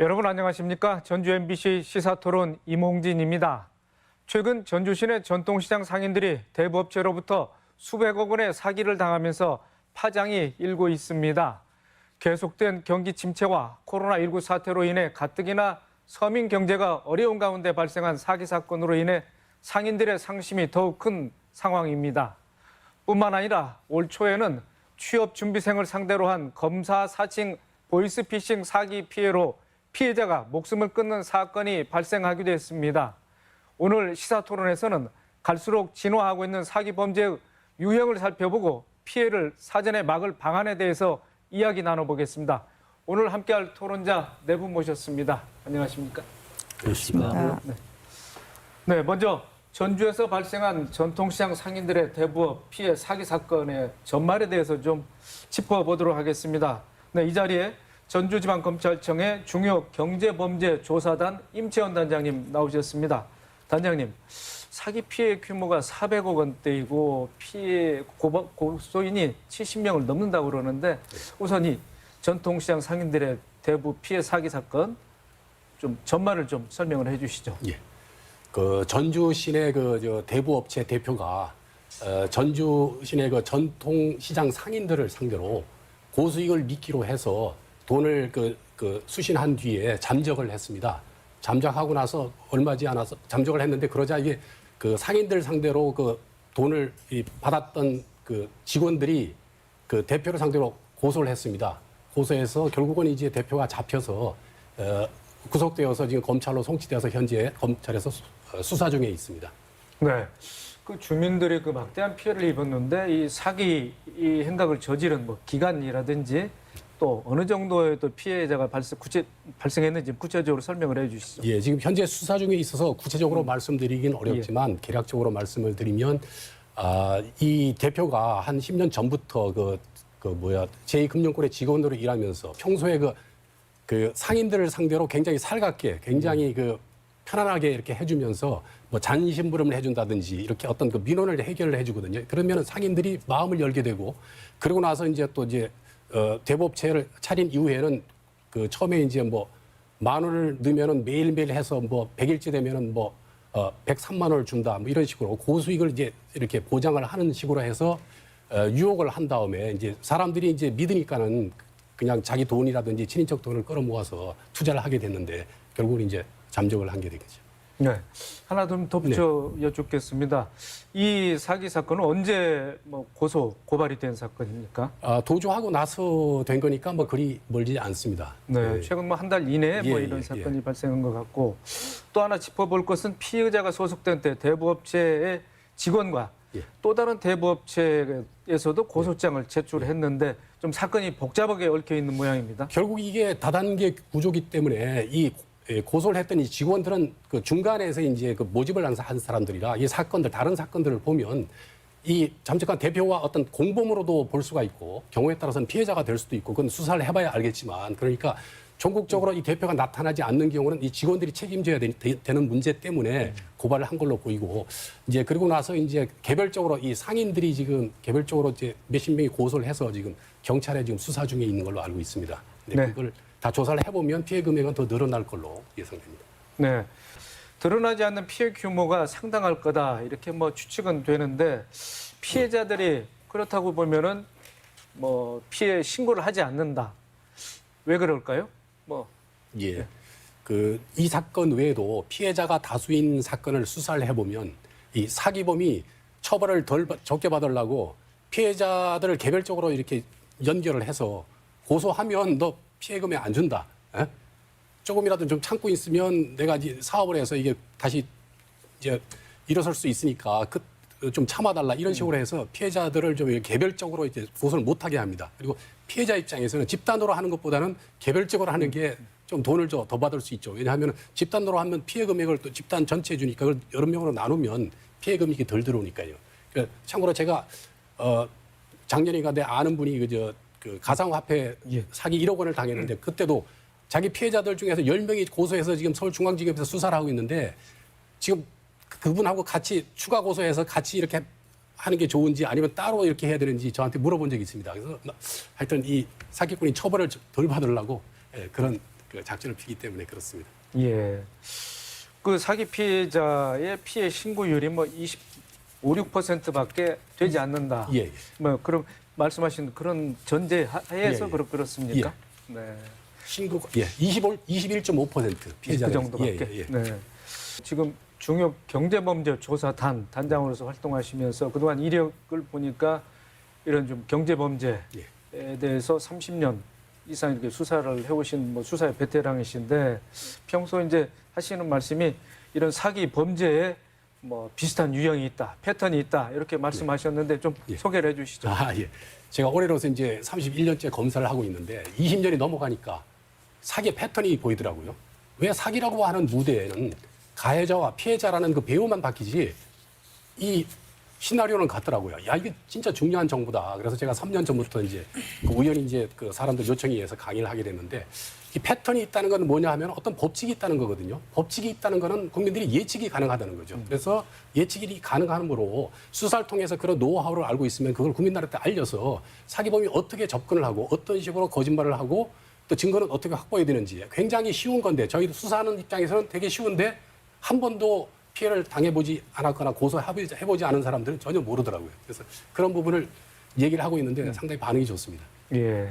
여러분 안녕하십니까? 전주 MBC 시사토론 이몽진입니다. 최근 전주 시내 전통시장 상인들이 대부업체로부터 수백억 원의 사기를 당하면서 파장이 일고 있습니다. 계속된 경기 침체와 코로나19 사태로 인해 가뜩이나 서민 경제가 어려운 가운데 발생한 사기 사건으로 인해 상인들의 상심이 더욱 큰 상황입니다. 뿐만 아니라 올 초에는 취업 준비생을 상대로 한 검사 사칭 보이스피싱 사기 피해로 피해자가 목숨을 끊는 사건이 발생하기도 했습니다. 오늘 시사토론에서는 갈수록 진화하고 있는 사기 범죄의 유형을 살펴보고 피해를 사전에 막을 방안에 대해서 이야기 나눠보겠습니다. 오늘 함께할 토론자 네 분 모셨습니다. 안녕하십니까? 그렇습니다. 네, 먼저 전주에서 발생한 전통시장 상인들의 대부업 피해 사기 사건의 전말에 대해서 좀 짚어보도록 하겠습니다. 네, 이 자리에 전주지방검찰청의 중요 경제범죄조사단 임채원 단장님 나오셨습니다. 단장님, 사기 피해 규모가 400억 원대이고 피해 고소인이 70명을 넘는다고 그러는데 우선 이 전통시장 상인들의 대부 피해 사기 사건 좀 전말을 좀 설명을 해주시죠. 예. 그 전주 시내 대부업체 대표가 전주 시내 전통시장 상인들을 상대로 고수익을 미끼로 해서 돈을 수신한 뒤에 잠적을 했습니다. 잠적하고 나서 얼마지 않아서 잠적을 했는데 그러자 이게 그 상인들 상대로 그 돈을 받았던 그 직원들이 그 대표를 상대로 고소를 했습니다. 고소해서 결국은 이제 대표가 잡혀서 구속되어서 지금 검찰로 송치되어서 현재 검찰에서 수사 중에 있습니다. 네. 그 주민들이 그 막대한 피해를 입었는데 이 사기 이 행각을 저지른 뭐 기간이라든지 또 어느 정도의 또 피해자가 발생했는지 구체적으로 설명을 해 주시죠. 예, 지금 현재 수사 중에 있어서 구체적으로 말씀드리긴 어렵지만 대략적으로 말씀을 드리면 이 대표가 한 10년 전부터 제2금융권의 직원으로 일하면서 평소에 그 상인들을 상대로 굉장히 살갑게 굉장히 편안하게 이렇게 해주면서 뭐 잔심부름을 해준다든지 이렇게 어떤 그 민원을 해결을 해주거든요. 그러면 상인들이 마음을 열게 되고 그러고 나서 대부업체를 차린 이후에는 그 처음에 이제 뭐 10,000원을 넣으면은 매일매일 해서 뭐 100일째 되면은 103만 원을 준다 뭐 이런 식으로 고수익을 이제 이렇게 보장을 하는 식으로 해서 유혹을 한 다음에 이제 사람들이 이제 믿으니까는 그냥 자기 돈이라든지 친인척 돈을 끌어모아서 투자를 하게 됐는데 결국은 이제 잠적을 한 게 되겠죠. 네. 하나 좀 덧붙여 여쭙겠습니다. 이 사기 사건은 언제 고발이 된 사건입니까? 도주하고 나서 된 거니까 뭐 그리 멀지 않습니다. 네. 최근 한 달 이내에 이런 사건이 발생한 것 같고 또 하나 짚어볼 것은 피해자가 소속된 때 대부업체의 직원과 또 다른 대부업체에서도 고소장을 제출했는데 좀 사건이 복잡하게 얽혀 있는 모양입니다. 결국 이게 다단계 구조기 때문에 이 고소를 했던 이 직원들은 그 중간에서 이제 그 모집을 한 사람들이라 이 사건들, 다른 사건들을 보면 이 잠적한 대표와 어떤 공범으로도 볼 수가 있고 경우에 따라서는 피해자가 될 수도 있고 그건 수사를 해봐야 알겠지만 그러니까 전국적으로 이 대표가 나타나지 않는 경우는 이 직원들이 책임져야 되는 문제 때문에 고발을 한 걸로 보이고 이제 그리고 나서 이제 개별적으로 이 상인들이 지금 개별적으로 이제 몇십 명이 고소를 해서 지금 경찰에 지금 수사 중에 있는 걸로 알고 있습니다. 네. 그걸 다 조사를 해보면 피해 금액은 더 늘어날 걸로 예상됩니다. 네. 드러나지 않는 피해 규모가 상당할 거다 이렇게 추측은 되는데 피해자들이 그렇다고 보면은 피해 신고를 하지 않는다. 왜 그럴까요? 예. 이 사건 외에도 피해자가 다수인 사건을 수사를 해보면 이 사기범이 처벌을 적게 받으려고 피해자들을 개별적으로 이렇게 연결을 해서 고소하면 너 피해 금액 안 준다. 에? 조금이라도 좀 참고 있으면 내가 이제 사업을 해서 이게 다시 이제 일어설 수 있으니까 좀 참아달라 이런 식으로 해서 피해자들을 좀 개별적으로 이제 고소를 못하게 합니다. 그리고 피해자 입장에서는 집단으로 하는 것보다는 개별적으로 하는 게 좀 돈을 더 받을 수 있죠. 왜냐하면 집단으로 하면 피해 금액을 또 집단 전체에 주니까 그걸 여러 명으로 나누면 피해 금액이 덜 들어오니까요. 그러니까 참고로 제가 작년인가 내 아는 분이 그 가상화폐 사기 1억 원을 당했는데 그때도 자기 피해자들 중에서 10명이 고소해서 지금 서울중앙지검에서 수사를 하고 있는데 지금 그분하고 같이 추가 고소해서 같이 이렇게 하는 게 좋은지 아니면 따로 이렇게 해야 되는지 저한테 물어본 적이 있습니다. 그래서 하여튼 이 사기꾼이 처벌을 덜 받으려고 그런 그 작전을 피기 때문에 그렇습니다. 예. 그 사기 피해자의 피해 신고율이 뭐 25, 6%밖에 되지 않는다. 예, 예. 뭐 그럼 말씀하신 그런 전제 하에서 예, 예. 그렇습니까? 네. 신고가 21.5% 피해자 그 정도밖에. 네. 지금 중요 경제범죄 조사단 단장으로서 활동하시면서 그동안 이력을 보니까 이런 좀 경제범죄에 대해서 30년 이상 이렇게 수사를 해오신 뭐 수사의 베테랑이신데 평소 이제 하시는 말씀이 이런 사기 범죄에 뭐 비슷한 유형이 있다, 패턴이 있다 이렇게 말씀하셨는데 좀 소개를 해주시죠. 예. 제가 올해로서 이제 31년째 검사를 하고 있는데 20년이 넘어가니까 사기의 패턴이 보이더라고요. 왜 사기라고 하는 무대에는 가해자와 피해자라는 그 배우만 바뀌지 이 시나리오는 같더라고요. 야, 이게 진짜 중요한 정보다. 그래서 제가 3년 전부터 이제 그 우연히 이제 그 사람들 요청에 의해서 강의를 하게 됐는데 이 패턴이 있다는 건 뭐냐 하면 어떤 법칙이 있다는 거거든요. 법칙이 있다는 거는 국민들이 예측이 가능하다는 거죠. 그래서 예측이 가능함으로 수사를 통해서 그런 노하우를 알고 있으면 그걸 국민들한테 알려서 사기범이 어떻게 접근을 하고 어떤 식으로 거짓말을 하고 또 증거는 어떻게 확보해야 되는지 굉장히 쉬운 건데 저희 수사하는 입장에서는 되게 쉬운데 한 번도 피해를 당해보지 않았거나 고소해보지 않은 사람들은 전혀 모르더라고요. 그래서 그런 부분을 얘기를 하고 있는데 상당히 반응이 좋습니다. 예.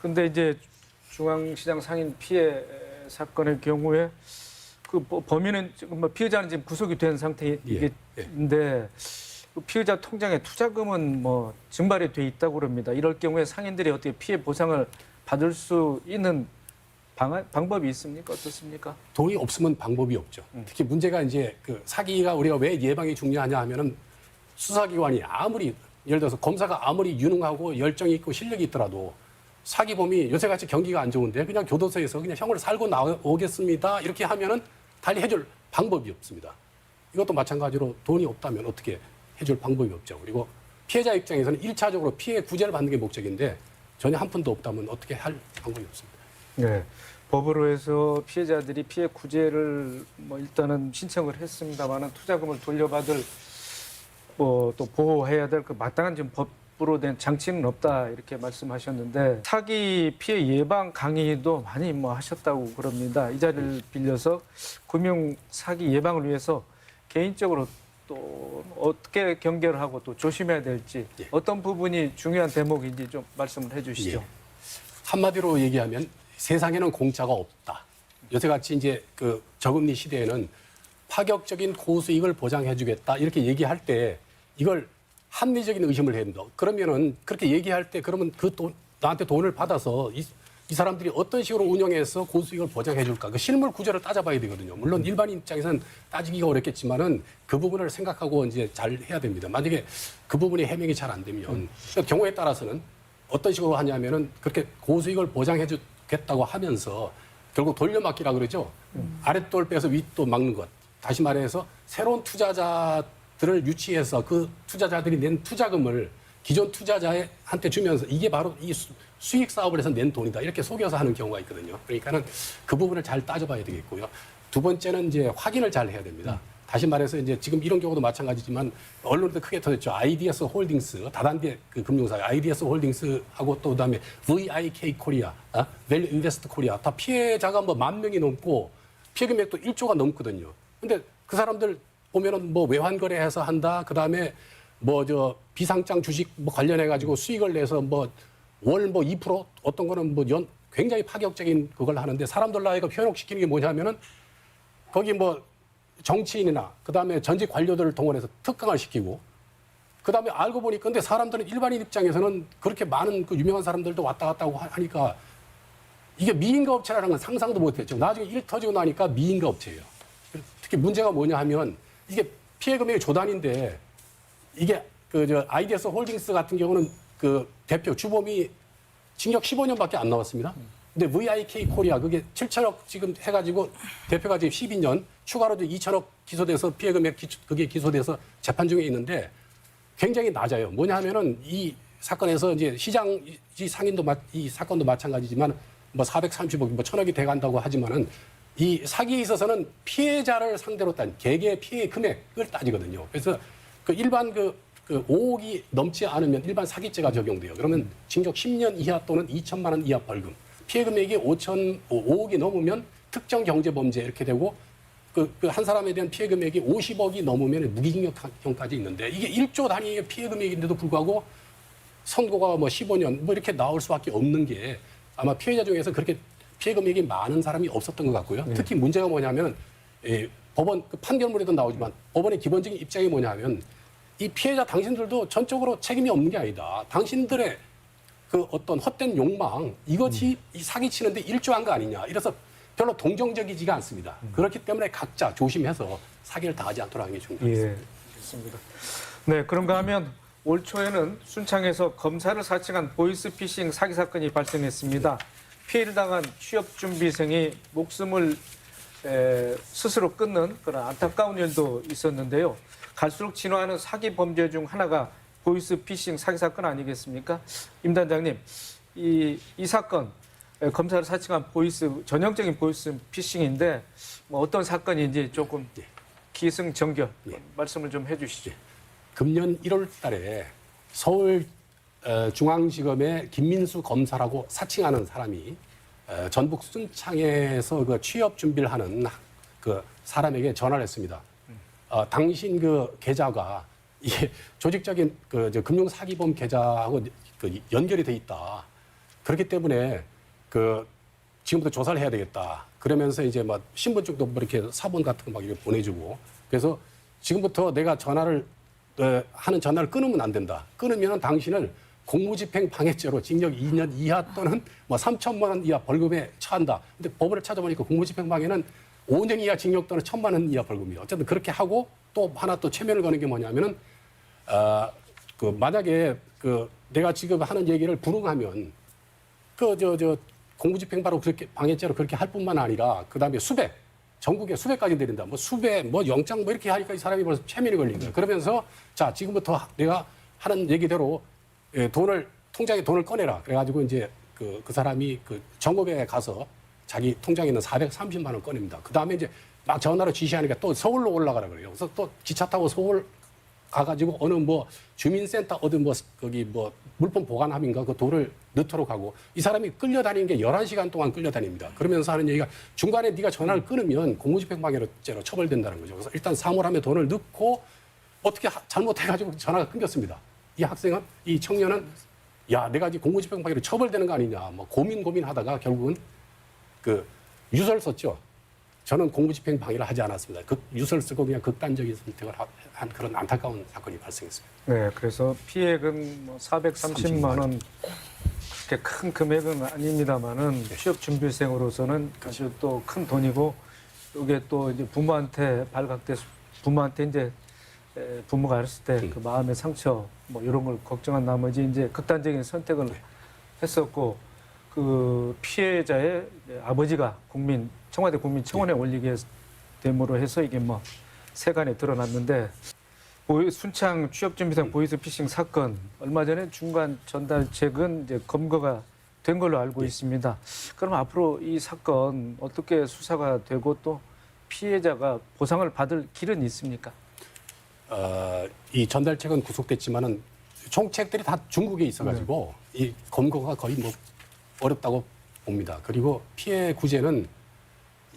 근데 이제 중앙시장 상인 피해 사건의 경우에 그 범인은 지금 뭐 피해자는 지금 구속이 된 상태인데 그 피해자 통장에 투자금은 뭐 증발이 돼 있다고 그럽니다. 이럴 경우에 상인들이 어떻게 피해 보상을 받을 수 있는 방법이 있습니까? 어떻습니까? 돈이 없으면 방법이 없죠. 특히 문제가 이제 그 사기가 우리가 왜 예방이 중요하냐 하면은 수사기관이 아무리 예를 들어서 검사가 아무리 유능하고 열정이 있고 실력이 있더라도 사기범이 요새같이 경기가 안 좋은데 그냥 교도소에서 그냥 형을 살고 나오겠습니다. 이렇게 하면은 달리 해줄 방법이 없습니다. 이것도 마찬가지로 돈이 없다면 어떻게 해줄 방법이 없죠. 그리고 피해자 입장에서는 1차적으로 피해 구제를 받는 게 목적인데 전혀 한 푼도 없다면 어떻게 할 방법이 없습니다. 네. 법으로 해서 피해자들이 피해 구제를 뭐 일단은 신청을 했습니다만은 투자금을 돌려받을 뭐 또 보호해야 될 그 마땅한 지금 법으로 된 장치는 없다 이렇게 말씀하셨는데 사기 피해 예방 강의도 많이 뭐 하셨다고 그럽니다. 이 자리를 빌려서 금융 사기 예방을 위해서 개인적으로 또 어떻게 경계를 하고 또 조심해야 될지 어떤 부분이 중요한 대목인지 좀 말씀을 해주시죠. 한마디로 얘기하면 세상에는 공짜가 없다. 요새같이 이제 그 저금리 시대에는 파격적인 고수익을 보장해주겠다 이렇게 얘기할 때 이걸 합리적인 의심을 해야 된다. 그러면은 그렇게 얘기할 때 그러면 그 돈 나한테 돈을 받아서 이 사람들이 어떤 식으로 운영해서 고수익을 보장해줄까? 그 실물 구조를 따져봐야 되거든요. 물론 일반인 입장에서는 따지기가 어렵겠지만은 그 부분을 생각하고 이제 잘 해야 됩니다. 만약에 그 부분이 해명이 잘 안 되면 경우에 따라서는 어떤 식으로 하냐면은 그렇게 고수익을 보장해주겠다고 하면서 결국 돌려막기라 그러죠. 아랫돌 빼서 윗돌 막는 것. 다시 말해서 새로운 투자자들을 유치해서 그 투자자들이 낸 투자금을 기존 투자자한테 주면서 이게 바로 이 수익 사업을 해서 낸 돈이다. 이렇게 속여서 하는 경우가 있거든요. 그러니까는 그 부분을 잘 따져봐야 되겠고요. 두 번째는 이제 확인을 잘 해야 됩니다. 다시 말해서 이제 지금 이런 경우도 마찬가지지만 언론에도 크게 터졌죠. IDS 홀딩스, 다단계 그 금융사 IDS 홀딩스하고 또 그다음에 VIK 코리아, 밸류 인베스트 코리아 다 피해자가 뭐 10,000명이 넘고 피해 금액도 1조가 넘거든요. 근데 그 사람들 보면은 뭐 외환 거래해서 한다. 그다음에 뭐 저 비상장 주식 뭐 관련해 가지고 수익을 내서 뭐 월 뭐 2% 어떤 거는 뭐 굉장히 파격적인 그걸 하는데 사람들 나이가 현혹시키는 게 뭐냐면은 거기 뭐 정치인이나 그다음에 전직 관료들을 동원해서 특강을 시키고 그다음에 알고 보니까 근데 사람들은 일반인 입장에서는 그렇게 많은 그 유명한 사람들도 왔다 갔다 하고 하니까 이게 미인가 업체라는 건 상상도 못 했죠. 나중에 일 터지고 나니까 미인가 업체예요. 특히 문제가 뭐냐 하면 이게 피해 금액이 조단인데 이게 그 저 IDS 홀딩스 같은 경우는 그 대표 주범이 징역 15년밖에 안 나왔습니다. 근데 VIK 코리아 그게 7천억 지금 해가지고 대표가 지금 12년 추가로 2천억 기소돼서 피해 금액 그게 기소돼서 재판 중에 있는데 굉장히 낮아요. 뭐냐 하면은 이 사건에서 이제 시장 이 상인도 이 사건도 마찬가지지만 뭐 430억 뭐 1,000억이 돼간다고 하지만은 이 사기에 있어서는 피해자를 상대로 딴 개개 피해 금액을 따지거든요. 그래서 그 일반 그 5억이 넘지 않으면 일반 사기죄가 적용돼요. 그러면 징역 10년 이하 또는 2천만 원 이하 벌금. 피해 금액이 5억이 넘으면 특정 경제 범죄 이렇게 되고 그 한 사람에 대한 피해 금액이 50억이 넘으면 무기징역형까지 있는데 이게 1조 단위의 피해 금액인데도 불구하고 선고가 뭐 15년 뭐 이렇게 나올 수밖에 없는 게 아마 피해자 중에서 그렇게 피해 금액이 많은 사람이 없었던 것 같고요. 특히 문제가 뭐냐면 법원 그 판결문에도 나오지만 법원의 기본적인 입장이 뭐냐면 이 피해자 당신들도 전적으로 책임이 없는 게 아니다. 당신들의 그 어떤 헛된 욕망 이것이 이 사기치는데 일조한 거 아니냐. 이래서 별로 동정적이지가 않습니다. 그렇기 때문에 각자 조심해서 사기를 당하지 않도록 하는 게 중요합니다. 예, 알겠습니다. 네, 그런가 하면 올 초에는 순창에서 검사를 사칭한 보이스피싱 사기 사건이 발생했습니다. 피해를 당한 취업준비생이 목숨을 스스로 끊는 그런 안타까운 일도 있었는데요. 갈수록 진화하는 사기 범죄 중 하나가 보이스피싱 사기 사건 아니겠습니까? 임 단장님, 이 사건 검사를 사칭한 전형적인 보이스피싱인데 뭐 어떤 사건인지 조금 기승전결 말씀을 좀 해주시죠. 금년 1월 달에 서울 중앙지검의 김민수 검사라고 사칭하는 사람이 전북 순창에서 그 취업 준비를 하는 그 사람에게 전화를 했습니다. 당신 그 계좌가 이게 조직적인 그 금융 사기범 계좌하고 그 연결이 돼 있다. 그렇기 때문에 그 지금부터 조사를 해야 되겠다. 그러면서 이제 막 신분증도 뭐 이렇게 사본 같은 거 막 이렇게 보내주고 그래서 지금부터 내가 전화를 하는 전화를 끊으면 안 된다. 끊으면 당신을 공무집행 방해죄로 징역 2년 이하 또는 뭐 3천만 원 이하 벌금에 처한다. 근데 법을 찾아보니까 공무집행 방해는 5년 이하 징역 또는 1,000만 원 이하 벌금이에요. 어쨌든 그렇게 하고 또 하나 또 최면을 거는 게 뭐냐면은 그 만약에 그 내가 지금 하는 얘기를 불응하면 그 공무집행바로 그렇게 방해죄로 그렇게 할 뿐만 아니라 그다음에 수배 전국에 수배까지 내린다. 뭐 수배, 뭐 영장 뭐 이렇게 하니까 이 사람이 벌써 최면이 걸린 거예요. 그러면서 자 지금부터 내가 하는 얘기대로 통장에 돈을 꺼내라. 그래가지고 이제 그 사람이 그 정읍에 가서 자기 통장에 있는 430만 원 꺼냅니다. 그 다음에 이제 막 전화로 지시하니까 또 서울로 올라가라 그래요. 그래서 또 기차 타고 서울 가가지고 어느 뭐 주민센터 어디 뭐 거기 뭐 물품 보관함인가 그 돈을 넣도록 하고 이 사람이 끌려다니는 게 11시간 동안 끌려다닙니다. 그러면서 하는 얘기가 중간에 네가 전화를 끊으면 공무집행방해죄로 처벌된다는 거죠. 그래서 일단 사물함에 돈을 넣고 어떻게 잘못해가지고 전화가 끊겼습니다. 이 청년은 야 내가 이제 공무집행방해로 처벌되는 거 아니냐 뭐 고민하다가 결국은 그 유서를 썼죠. 저는 공무집행방해를 하지 않았습니다. 유서를 쓰고 그냥 극단적인 선택을 한 그런 안타까운 사건이 발생했습니다. 네, 그래서 피해액은 뭐 430만 원 그렇게 큰 금액은 아닙니다만은 취업 준비생으로서는 아주 또 큰 돈이고 이게 또 이제 부모한테 발각돼서 부모한테 이제 부모가 알았을 때 그 마음의 상처 뭐 이런 걸 걱정한 나머지 이제 극단적인 선택을 했었고 그 피해자의 아버지가 청와대 국민청원에 올리게 됨으로 해서 이게 뭐 세간에 드러났는데 순창 취업준비생 보이스피싱 사건 얼마 전에 중간 전달책은 이제 검거가 된 걸로 알고 있습니다. 그럼 앞으로 이 사건 어떻게 수사가 되고 또 피해자가 보상을 받을 길은 있습니까? 이 전달책은 구속됐지만은 총책들이 다 중국에 있어가지고 이 검거가 거의 뭐 어렵다고 봅니다. 그리고 피해 구제는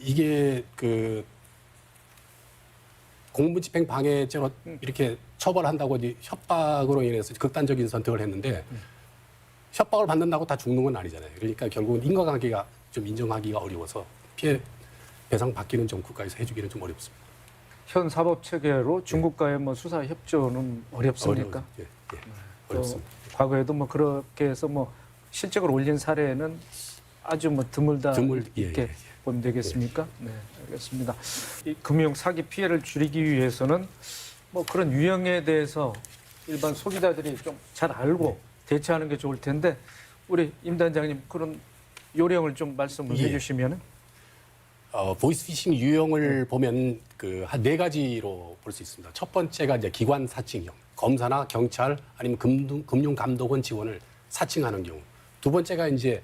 이게 그 공무집행 방해죄로 이렇게 처벌한다고 이제 협박으로 인해서 극단적인 선택을 했는데 협박을 받는다고 다 죽는 건 아니잖아요. 그러니까 결국은 인과관계가 좀 인정하기가 어려워서 피해 배상 받기는 좀 국가에서 해주기는 좀 어렵습니다. 현 사법 체계로 중국과의 뭐 수사 협조는 어렵습니까? 어렵습니다. 과거에도 뭐 그렇게 해서 뭐 실적을 올린 사례는 아주 뭐 드물다 이렇게 보면 되겠습니까? 네, 알겠습니다. 이 금융 사기 피해를 줄이기 위해서는 뭐 그런 유형에 대해서 일반 소비자들이 좀 잘 알고 대처하는 게 좋을 텐데 우리 임 단장님 그런 요령을 좀 말씀을 해주시면은. 보이스피싱 유형을 보면 그 한 4가지로 볼 수 있습니다. 첫 번째가 이제 기관 사칭형, 검사나 경찰 아니면 금융감독원 직원을 사칭하는 경우. 두 번째가 이제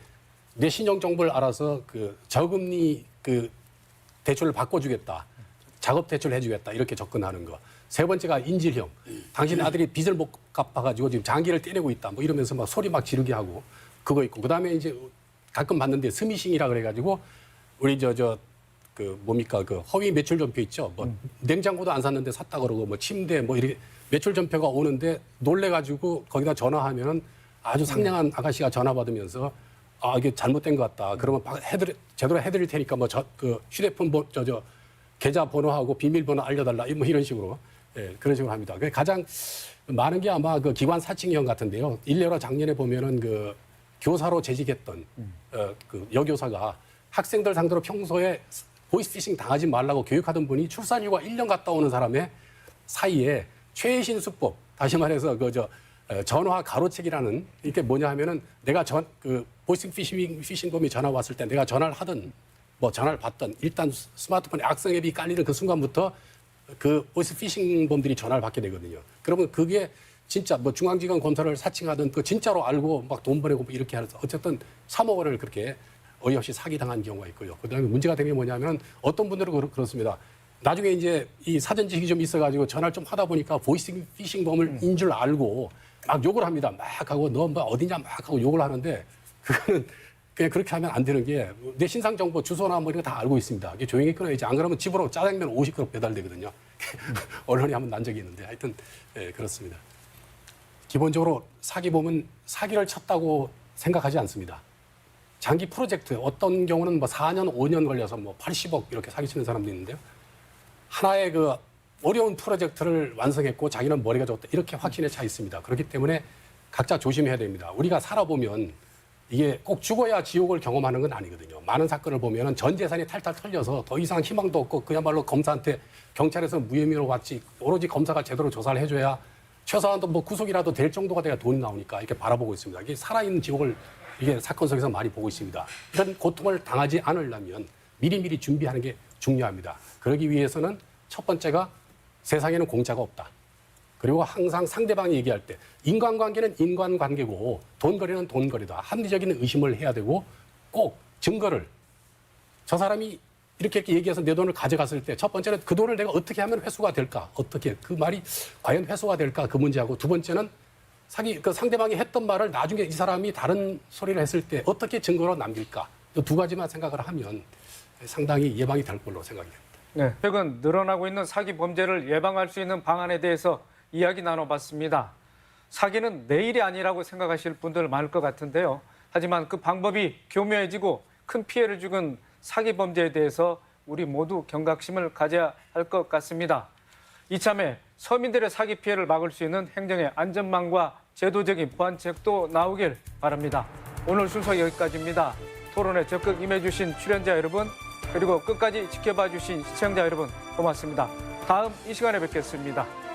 내 신용 정보를 알아서 그 저금리 그 대출을 바꿔주겠다, 작업 대출을 해주겠다 이렇게 접근하는 거. 세 번째가 인질형, 당신 아들이 빚을 못 갚아가지고 지금 장기를 때리고 있다, 뭐 이러면서 막 소리 막 지르게 하고 그거 있고. 그 다음에 이제 가끔 봤는데 스미싱이라 그래가지고 우리 그 뭡니까 그 허위 매출 전표 있죠. 뭐 냉장고도 안 샀는데 샀다 그러고 뭐 침대 뭐 이렇게 매출 전표가 오는데 놀래가지고 거기다 전화하면은 아주 상냥한 아가씨가 전화 받으면서 아 이게 잘못된 것 같다. 그러면 제대로 해드릴 테니까 뭐 그 휴대폰 계좌 번호하고 비밀번호 알려달라 뭐 이런 식으로 그런 식으로 합니다. 가장 많은 게 아마 그 기관 사칭형 같은데요. 일례로 작년에 보면은 그 교사로 재직했던 그 여교사가 학생들 상대로 평소에 보이스피싱 당하지 말라고 교육하던 분이 출산휴가 1년 갔다 오는 사람의 사이에 최신 수법, 다시 말해서 전화 가로채기라는 이게 뭐냐 하면은 내가 그 보이스피싱범이 전화 왔을 때 내가 전화를 하든 뭐 전화를 받든 일단 스마트폰에 악성 앱이 깔리는 그 순간부터 그 보이스피싱범들이 전화를 받게 되거든요. 그러면 그게 진짜 뭐 중앙지검 검사를 사칭하든 그 진짜로 알고 막 돈 보내고 이렇게 해서 어쨌든 3억 원을 그렇게 어이없이 사기당한 경우가 있고요. 그다음에 문제가 되는 게 뭐냐면 어떤 분들은 그렇습니다. 나중에 이제 이 사전지식이 좀 있어가지고 전화를 좀 하다 보니까 보이스피싱범인 줄 알고 막 욕을 합니다. 막 하고 너 뭐 어디냐 막 하고 욕을 하는데 그거는 그냥 그렇게 하면 안 되는 게 내 신상 정보 주소나 뭐 이런 거 다 알고 있습니다. 이게 조용히 끊어야지. 안 그러면 집으로 짜장면 50그릇 배달되거든요. 언론이 한번 난 적이 있는데 하여튼 그렇습니다. 기본적으로 사기범은 사기를 쳤다고 생각하지 않습니다. 장기 프로젝트 어떤 경우는 뭐 4년, 5년 걸려서 뭐 80억 이렇게 사기치는 사람도 있는데요. 하나의 그 어려운 프로젝트를 완성했고 자기는 머리가 좋다 이렇게 확신에 차 있습니다. 그렇기 때문에 각자 조심해야 됩니다. 우리가 살아보면 이게 꼭 죽어야 지옥을 경험하는 건 아니거든요. 많은 사건을 보면은 전 재산이 탈탈 털려서 더 이상 희망도 없고 그야말로 검사한테 경찰에서 무혐의로 왔지 오로지 검사가 제대로 조사를 해줘야 최소한도 뭐 구속이라도 될 정도가 돼야 돈이 나오니까 이렇게 바라보고 있습니다. 이게 살아있는 지옥을 이게 사건 속에서 많이 보고 있습니다. 이런 고통을 당하지 않으려면 미리미리 준비하는 게 중요합니다. 그러기 위해서는 첫 번째가 세상에는 공짜가 없다. 그리고 항상 상대방이 얘기할 때 인간관계는 인간관계고 돈거래는 돈거래다. 합리적인 의심을 해야 되고 꼭 증거를 저 사람이 이렇게 얘기해서 내 돈을 가져갔을 때 첫 번째는 그 돈을 내가 어떻게 하면 회수가 될까? 어떻게 그 말이 과연 회수가 될까? 그 문제하고 두 번째는 그 상대방이 했던 말을 나중에 이 사람이 다른 소리를 했을 때 어떻게 증거로 남길까? 이 두 가지만 생각을 하면 상당히 예방이 될 걸로 생각이 됩니다. 네, 최근 늘어나고 있는 사기 범죄를 예방할 수 있는 방안에 대해서 이야기 나눠봤습니다. 사기는 내일이 아니라고 생각하실 분들 많을 것 같은데요. 하지만 그 방법이 교묘해지고 큰 피해를 주는 사기 범죄에 대해서 우리 모두 경각심을 가져야 할 것 같습니다. 이참에 서민들의 사기 피해를 막을 수 있는 행정의 안전망과 제도적인 보완책도 나오길 바랍니다. 오늘 순서 여기까지입니다. 토론에 적극 임해주신 출연자 여러분, 그리고 끝까지 지켜봐 주신 시청자 여러분 고맙습니다. 다음 이 시간에 뵙겠습니다.